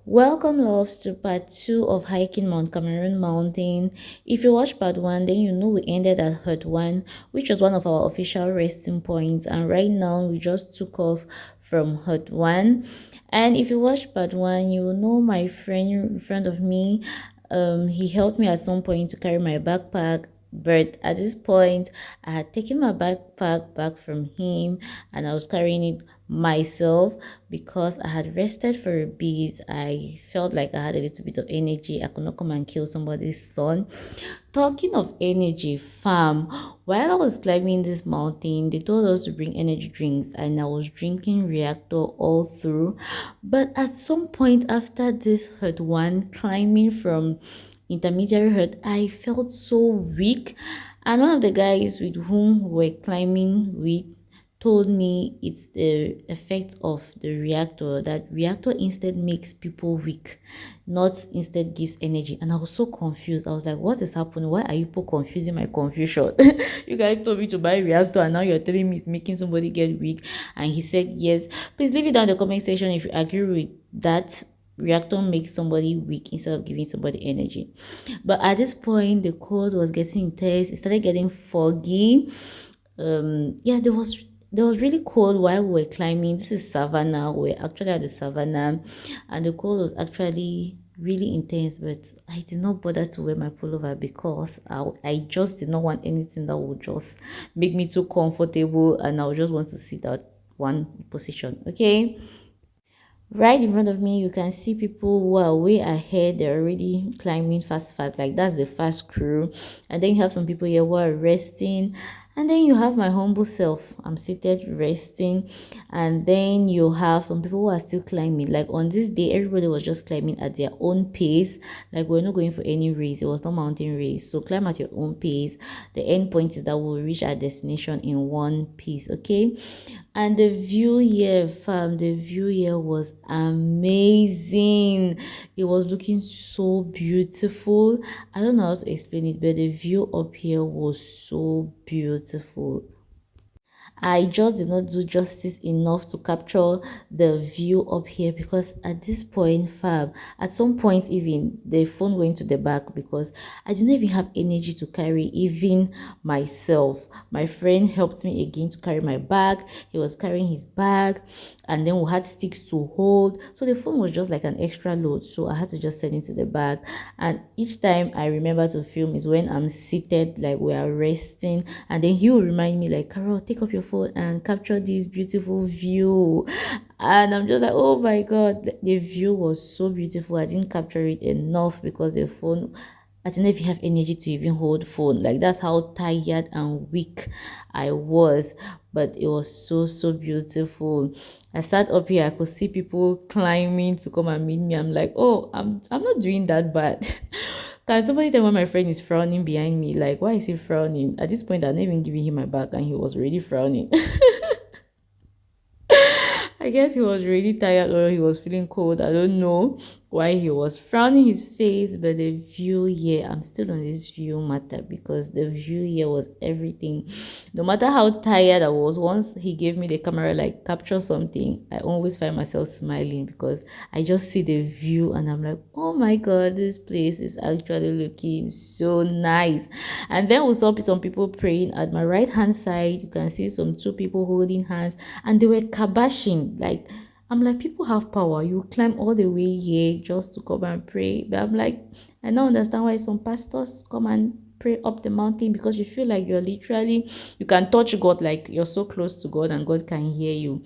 Welcome, loves, to part 2 of hiking Mount Cameroon Mountain. If you watched part 1, then you know we ended at Hut 1, which was one of our official resting points. And right now, we just took off from Hut 1. And if you watched part 1, you will know my friend in front of me. He helped me at some point to carry my backpack. But at this point, I had taken my backpack back from him and I was carrying it myself because I had rested for a bit. I felt like I had a little bit of energy. I could not come and kill somebody's son. Talking of energy, fam, while I was climbing this mountain, they told us to bring energy drinks, and I was drinking reactor all through. But at some point after this hurt one, climbing from intermediary hurt, I felt so weak. And one of the guys with whom we were climbing with told me it's the effect of the reactor, that reactor instead makes people weak, not instead gives energy. And I was so confused. I was like, what is happening? Why are you people confusing my confusion? You guys told me to buy reactor and now you're telling me it's making somebody get weak. And he said yes. Please leave it down in the comment section if you agree with that. Reactor makes somebody weak instead of giving somebody energy. But at this point, the cold was getting intense. It started getting foggy. Yeah, there was really cold while we were climbing. This is savannah. We're actually at the savannah, and the cold was actually really intense. But I did not bother to wear my pullover because I just did not want anything that would just make me too comfortable, and I would just want to sit at one position. Okay. Right in front of me, you can see people who are way ahead. They're already climbing fast. Like that's the fast crew. And then you have some people here who are resting. And then you have my humble self. I'm seated resting. And then you have some people who are still climbing. Like on this day, everybody was just climbing at their own pace. Like we're not going for any race. It was not mountain race. So climb at your own pace. The end point is that we'll reach our destination in one piece. Okay. And the view here, fam, the view here was amazing. It was looking so beautiful. I don't know how to explain it, but the view up here was so beautiful. I just did not do justice enough to capture the view up here because at this point, fam, at some point even the phone went to the back because I didn't even have energy to carry even myself. My friend helped me again to carry my bag. He was carrying his bag, and then we had sticks to hold. So the phone was just like an extra load. So I had to just send it to the bag. And each time I remember to film is when I'm seated, like we are resting, and then he will remind me like, Carol, take up your phone and capture this beautiful view. And I'm just like, oh my god, the view was so beautiful. I didn't capture it enough because the phone, I didn't even have energy to even hold phone. Like that's how tired and weak I was. But it was so beautiful. I sat up here, I could see people climbing to come and meet me. I'm like, oh, I'm not doing that bad. Can somebody tell when my friend is frowning behind me? Like, why is he frowning? At this point, I'm not even giving him my back and he was already frowning. I guess he was really tired or he was feeling cold. I don't know why he was frowning his face, but the view here, I'm still on this view matter because the view here was everything. No matter how tired I was, once he gave me the camera, like capture something, I always find myself smiling because I just see the view and I'm like, oh my god, this place is actually looking so nice. And then we saw some people praying at my right hand side. You can see some two people holding hands and they were kabashing. Like I'm like, people have power. You climb all the way here just to come and pray. But I'm like, I don't understand why some pastors come and pray up the mountain because you feel like you're literally, you can touch God, like you're so close to God and God can hear you.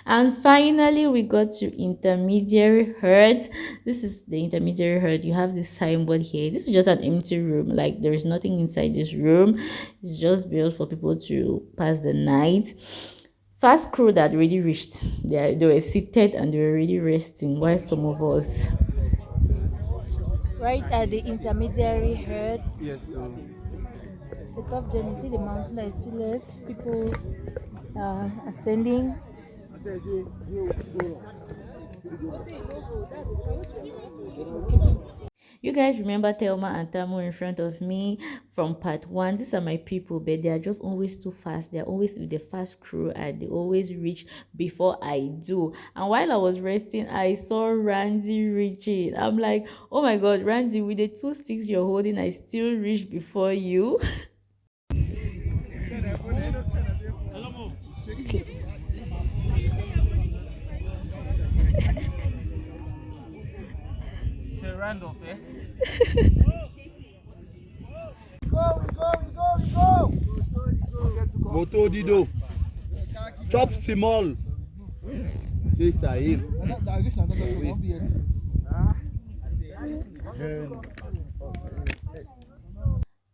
And finally, we got to intermediary herd. This is the intermediary herd. You have this signboard here. This is just an empty room. Like there is nothing inside this room. It's just built for people to pass the night. Fast crew that already reached, they were seated and they were already resting, while some of us right at the intermediary herd. Yes, so it's a tough journey. See the mountain that is still left. People ascending. You guys remember Thelma and Tamu in front of me from part one? These are my people, but they are just always too fast. They're always with the fast crew and they always reach before I do. And while I was resting, I saw Randy reaching. I'm like, oh my god, Randy, with the two sticks you're holding, I still reach before you. Elomo. It's a roundoff, eh? Moto Dido. Chop small. C'est ça, il.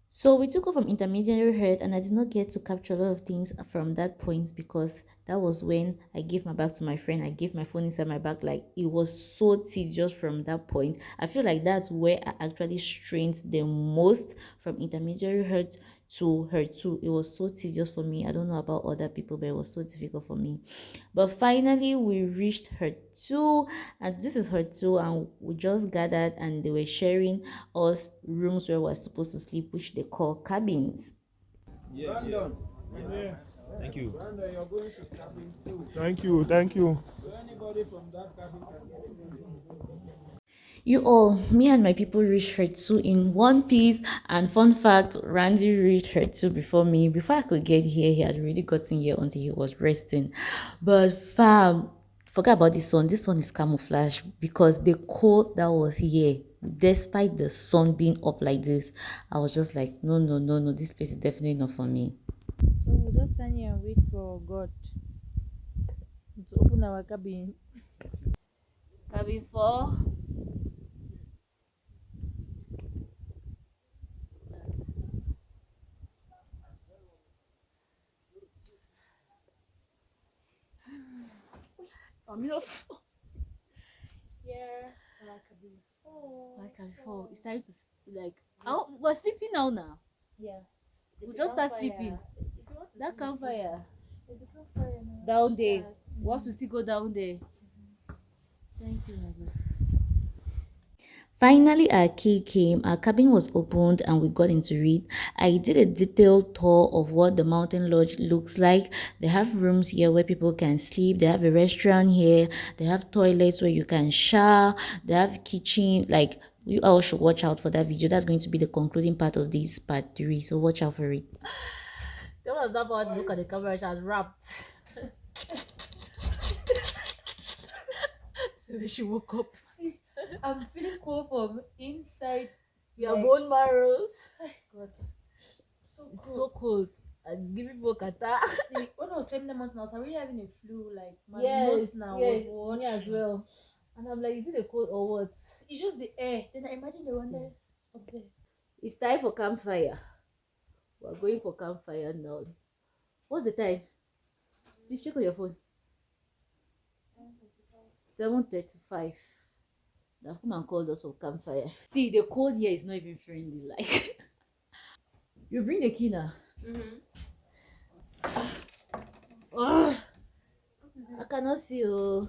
So we took off from intermediary herd and I did not get to capture a lot of things from that point because that was when I gave my bag to my friend. I gave my phone inside my bag. Like it was so tedious from that point. I feel like that's where I actually strained the most from intermediary herd to herd 2. It was so tedious for me. I don't know about other people, but it was so difficult for me. But finally we reached herd 2 and this is herd 2 and we just gathered and they were sharing us rooms where we're supposed to sleep, which they call cabins. Yeah, Brandon. Yeah. Thank you. Brandon, you're going to cabin too. Thank you. Thank you. So anybody from that cabin can get in. You all, me and my people reached her two in one piece. And fun fact, Randy reached her two before me. Before I could get here, he had already gotten here until he was resting. But fam, forget about this one. This one is camouflage because the cold that was here, despite the sun being up like this, I was just like, no, no, no, no, this place is definitely not for me. So we'll just stand here and wait for God to open our cabin. Cabin 4. Yeah, our cabin 4. Why cabin 4? It's time to like. Oh, we're sleeping now. Yeah. We just start sleeping. That campfire. There's a campfire now. Down there. We have to still go down there. Thank you, my God. Finally, our key came, our cabin was opened, and we got into it. I did a detailed tour of what the mountain lodge looks like. They have rooms here where people can sleep. They have a restaurant here. They have toilets where you can shower. They have kitchen. Like, you all should watch out for that video. That's going to be the concluding part of this part 3. So watch out for it. That was not about to look at the camera. She was wrapped. So she woke up. I'm feeling cold from inside. Your bone marrows. God. So cold. It's so cold. And it's giving people catarrh. See, when I was climbing the mountain, I was already having a flu. Like, my Yes, nose now yes, was me as well. And I'm like, is it the cold or what? It's just the air. Then I imagine the one that's up there. It's time for campfire. We're going for campfire now. What's the time? Just check on your phone. 7:35. Now come and call us for campfire. See, the cold here is not even friendly. Like, you bring the key now. I cannot see you.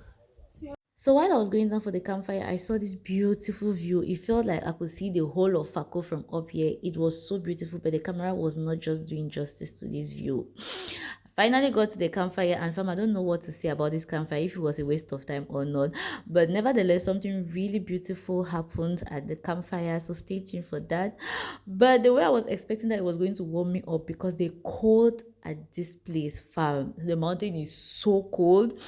So while I was going down for the campfire, I saw this beautiful view. It felt like I could see the whole of Fako from up here. It was so beautiful, but the camera was not just doing justice to this view. Finally got to the campfire, and fam, I don't know what to say about this campfire, if it was a waste of time or not, but nevertheless something really beautiful happened at the campfire, so stay tuned for that. But the way I was expecting that it was going to warm me up, because the cold at this place, fam, the mountain is so cold.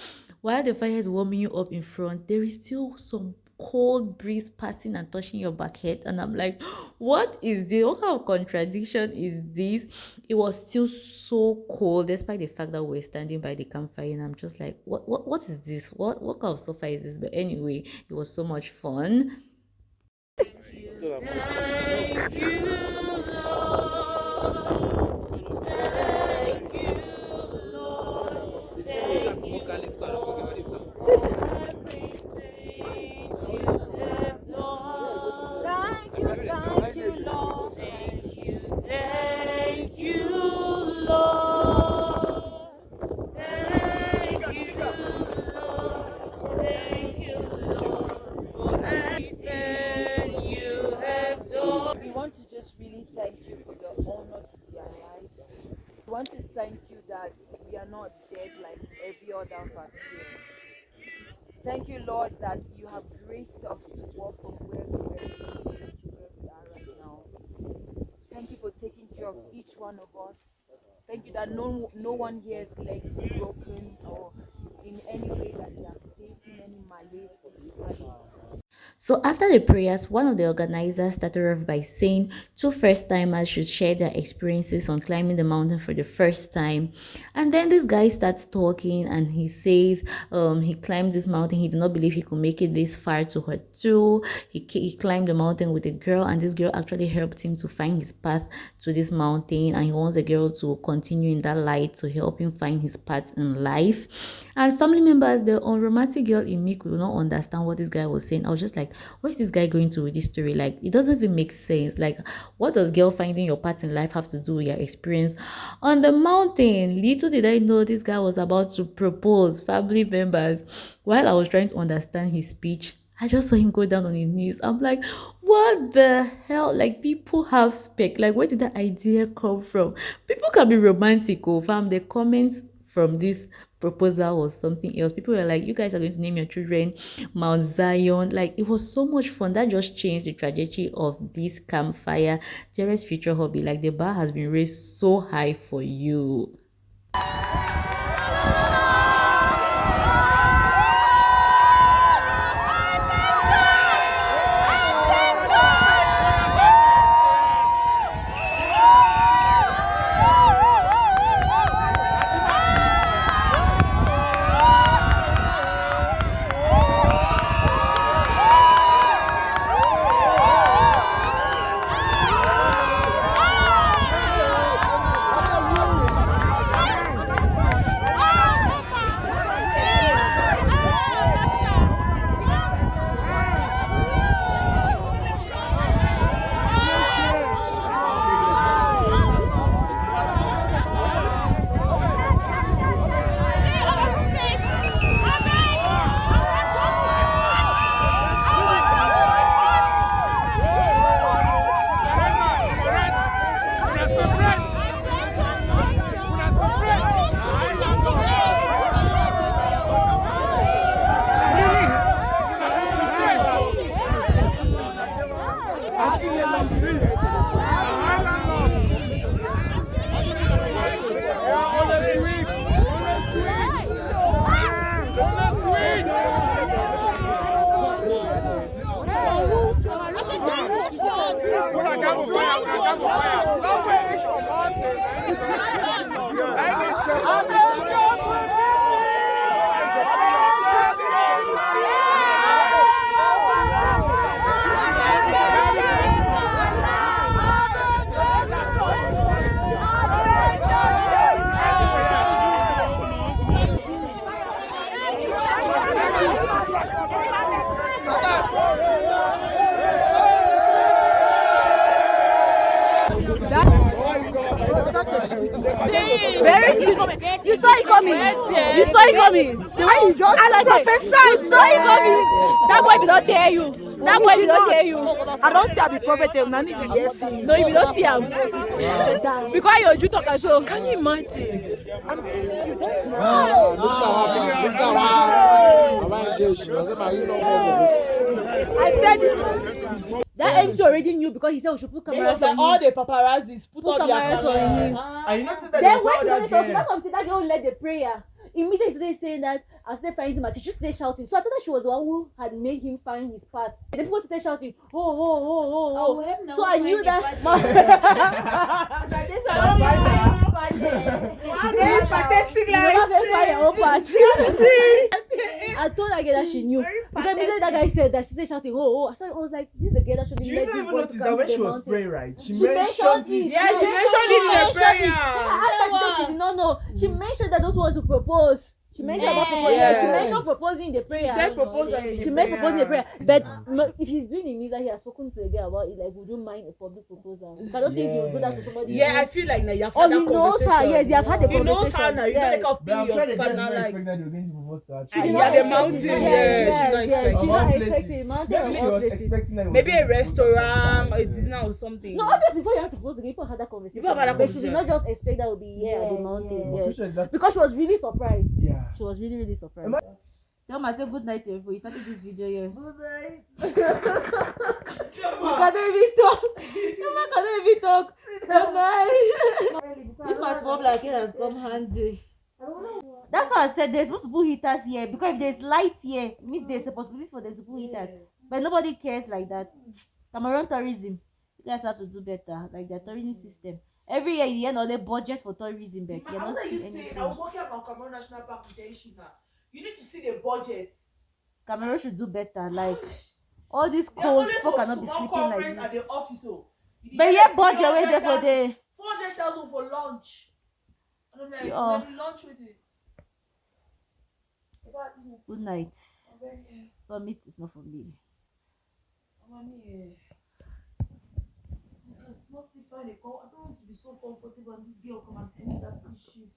While the fire is warming you up in front, there is still some cold breeze passing and touching your back head, and I'm like, what is this? What kind of contradiction is this? It was still so cold despite the fact that we were standing by the campfire, and I'm just like, what is this? What kind of sofa is this? But anyway, it was so much fun. not dead like every other of our peers. Thank you, Lord, that you have graced us to walk from where we were yesterday to where we are right now. Thank you for taking care of each one of us. Thank you that no one here is legs broken or in any way that they are facing any malaise physically. So after the prayers, one of the organizers started off by saying two first-timers should share their experiences on climbing the mountain for the first time. And then this guy starts talking and he says he climbed this mountain. He did not believe he could make it this far to her too. He climbed the mountain with a girl, and this girl actually helped him to find his path to this mountain, and he wants a girl to continue in that light to help him find his path in life. And family members, the unromantic girl in me could not understand what this guy was saying. I was just like, where is this guy going to with this story? Like, it doesn't even make sense. Like, what does girl finding your path in life have to do with your experience on the mountain? Little did I know this guy was about to propose. Family members, while I was trying to understand his speech, I just saw him go down on his knees. I'm like, what the hell? Like, people have spec. Like, where did that idea come from? People can be romantic, oh fam. The comments from this proposal was something else. People were like, you guys are going to name your children Mount Zion. Like, it was so much fun. That just changed the trajectory of this Campfire Terrace future hobby. Like, the bar has been raised so high for you. Very sweet. You saw it coming. You saw it coming. The way you just like it. You saw it coming. That boy will not dare you. That boy will not dare you. I don't see I be prophet. I need to hear things. No, you will not see him. Because you're Jew talker, so can you imagine? I'm telling you just now. I said it. That MC already knew because he said we should put cameras on him. All the paparazzis put cameras on him. And you notice that Then when she started talking, that's what I'm saying, that girl led the prayer. Immediately she started saying that I started finding him and she just started shouting. So I thought that she was the one who had made him find his path. And then people started shouting, oh. So I knew that. I told that girl that she knew. Because immediately that guy said that, she started shouting, oh. So I was like, this is the girl that should you let don't this even boy notice to that come when to she the was mountain. praying, right? She She mentioned it. Yeah, she mentioned it in the prayer. I asked her, she said she did not know. She mentioned that those ones who proposed. She mentioned about proposing. Yes. She mentioned proposing the prayer. She said proposal in She the made proposing the prayer. But Nice. if she's doing it means that he has spoken to a girl about it, like, would you mind a public proposal? I don't think he would do that to somebody. Yeah, I feel like now you have Oh, had he that knows her. conversation. Yes, they have had a He conversation. knows her now. You know Yes. the kind of But thing I'm sure your the girls partner not likes. expect that they were going to propose to her. She did yeah, not the expect mountain. it. Yeah, Yes, she not yes, expecting. she Of not all expecting places. mountain of Maybe she all was places. expecting that. Maybe a restaurant or a dinner or something. No, obviously before you have to propose, you have that conversation. You have had that But she did conversation. not just expect that would be here at the mountain. I'm Yes. pretty sure it's that. Because she was really surprised. Yeah. She was really, really surprised. Am I- Tell myself good night to everybody. You started this video here. Good night. You cannot even talk. No man cannot even talk. Good night. This my small blanket has come handy. That's why I said they're supposed to put heaters here, because if there's light here, it means there's a possibility for them to put heaters. But nobody cares like that. Cameroon tourism, you guys have to do better, like their tourism system. Every year you only budget for tourism, but you're not seeing anything. I was working about Cameroon National Park with Eshina. You need to see the budget. Cameroon should do better, like all these They're cold only people for cannot be small sleeping like conference at this. the office. Oh. But yeah, budget where there for the 400,000 for lunch. And I'm like, Yeah. maybe lunch with it. good night. Summit is not for me. It's not still fine. I don't want to be so comfortable and this girl come and end that shift.